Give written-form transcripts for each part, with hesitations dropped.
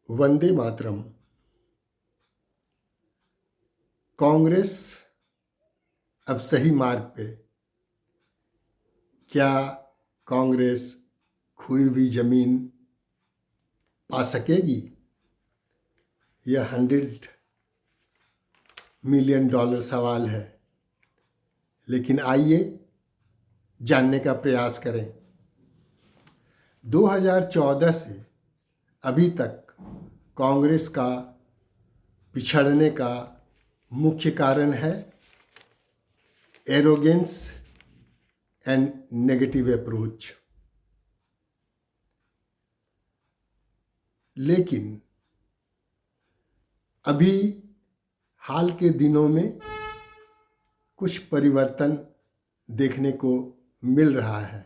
वंदे मातरम। कांग्रेस अब सही मार्ग पे। क्या कांग्रेस खोई हुई जमीन पा सकेगी? यह $100 मिलियन सवाल है, लेकिन आइए जानने का प्रयास करें। 2014 से अभी तक कांग्रेस का पिछड़ने का मुख्य कारण है एरोगेंस एंड नेगेटिव अप्रोच। लेकिन अभी हाल के दिनों में कुछ परिवर्तन देखने को मिल रहा है,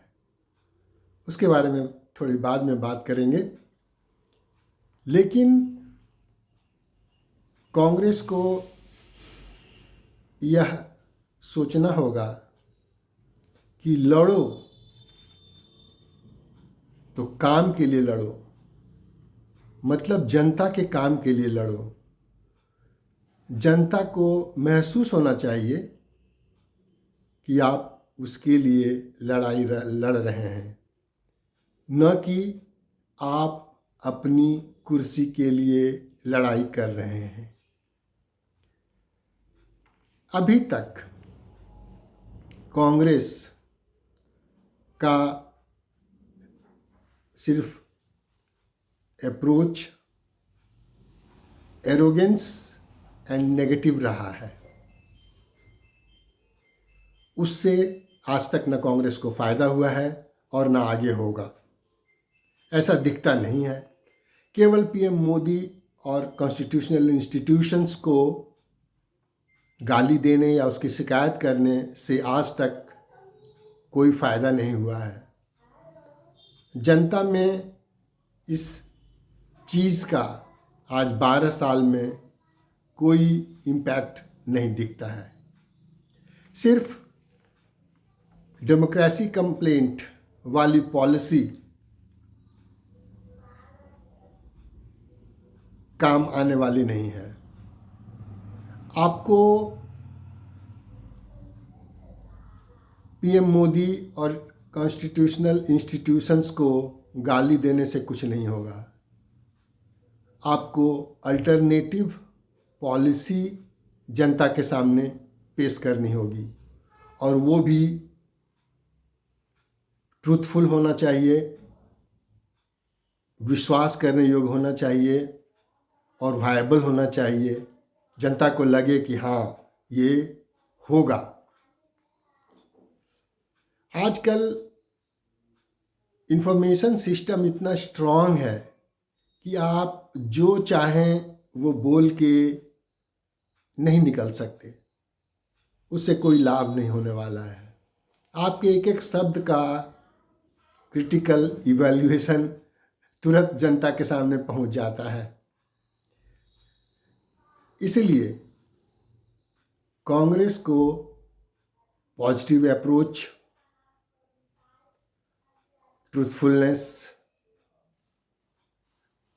उसके बारे में थोड़ी बाद में बात करेंगे। लेकिन कांग्रेस को यह सोचना होगा कि लड़ो तो काम के लिए लड़ो, मतलब जनता के काम के लिए लड़ो। जनता को महसूस होना चाहिए कि आप उसके लिए लड़ाई लड़ रहे हैं, न कि आप अपनी कुर्सी के लिए लड़ाई कर रहे हैं। अभी तक कांग्रेस का सिर्फ अप्रोच एरोगेंस एंड नेगेटिव रहा है। उससे आज तक न कांग्रेस को फ़ायदा हुआ है और न आगे होगा, ऐसा दिखता नहीं है। केवल पीएम मोदी और कॉन्स्टिट्यूशनल इंस्टीट्यूशंस को गाली देने या उसकी शिकायत करने से आज तक कोई फ़ायदा नहीं हुआ है। जनता में इस चीज़ का आज 12 साल में कोई इम्पैक्ट नहीं दिखता है। सिर्फ डेमोक्रेसी कंप्लेंट वाली पॉलिसी काम आने वाली नहीं है। आपको पीएम मोदी और कॉन्स्टिट्यूशनल इंस्टीट्यूशंस को गाली देने से कुछ नहीं होगा। आपको अल्टरनेटिव पॉलिसी जनता के सामने पेश करनी होगी, और वो भी ट्रूथफुल होना चाहिए, विश्वास करने योग्य होना चाहिए और वायबल होना चाहिए। जनता को लगे कि हाँ, ये होगा। आजकल इंफॉर्मेशन सिस्टम इतना स्ट्रांग है कि आप जो चाहें वो बोल के नहीं निकल सकते, उससे कोई लाभ नहीं होने वाला है। आपके एक एक शब्द का क्रिटिकल इवैल्यूएशन तुरंत जनता के सामने पहुंच जाता है। इसलिए कांग्रेस को positive approach, truthfulness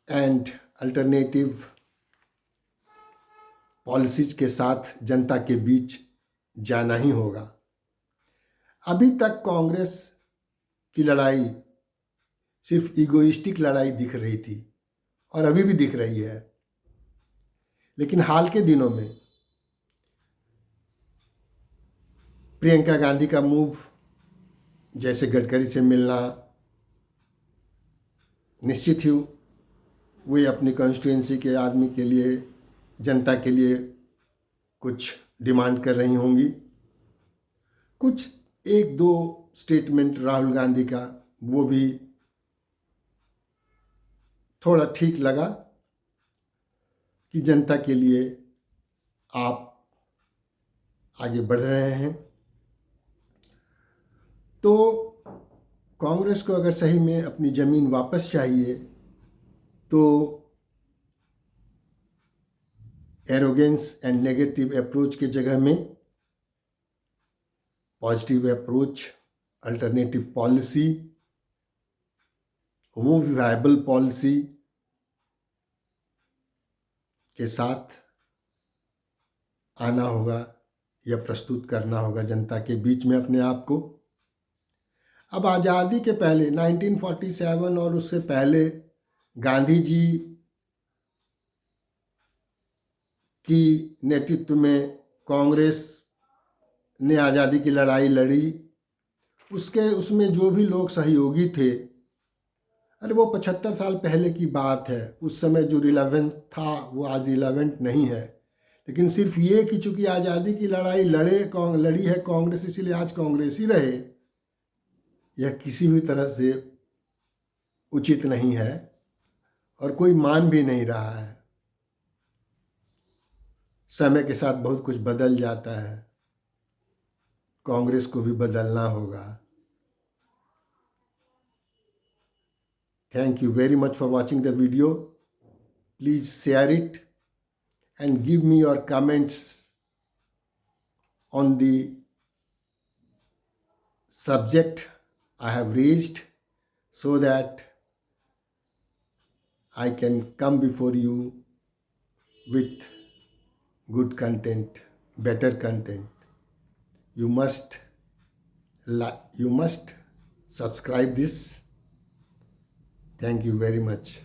and alternative policies के साथ जनता के बीच जाना ही होगा। अभी तक कांग्रेस की लड़ाई सिर्फ ईगोइस्टिक लड़ाई दिख रही थी और अभी भी दिख रही है। लेकिन हाल के दिनों में प्रियंका गांधी का मूव, जैसे गडकरी से मिलना, निश्चित ही वे अपनी कॉन्स्टिट्यूएंसी के आदमी के लिए, जनता के लिए कुछ डिमांड कर रही होंगी। कुछ एक दो स्टेटमेंट राहुल गांधी का, वो भी थोड़ा ठीक लगा कि जनता के लिए आप आगे बढ़ रहे हैं। तो कांग्रेस को अगर सही में अपनी ज़मीन वापस चाहिए तो एरोगेंस एंड नेगेटिव अप्रोच के जगह में पॉजिटिव अप्रोच, अल्टरनेटिव पॉलिसी, वो भी वायबल पॉलिसी के साथ आना होगा या प्रस्तुत करना होगा जनता के बीच में अपने आप को। अब आज़ादी के पहले 1947 और उससे पहले गांधी जी की नेतृत्व में कांग्रेस ने आज़ादी की लड़ाई लड़ी। उसमें जो भी लोग सहयोगी थे, अरे वो 75 साल पहले की बात है। उस समय जो रिलेवेंट था वो आज रिलेवेंट नहीं है। लेकिन सिर्फ ये कि चूँकि आज़ादी की लड़ाई लड़ी है कांग्रेस, इसीलिए आज कांग्रेस ही रहे, यह किसी भी तरह से उचित नहीं है और कोई मान भी नहीं रहा है। समय के साथ बहुत कुछ बदल जाता है, कांग्रेस को भी बदलना होगा। Thank you very much for watching the video. Please share it and give me your comments on the subject I have raised so that I can come before you with good content, better content. You must subscribe this. Thank you very much.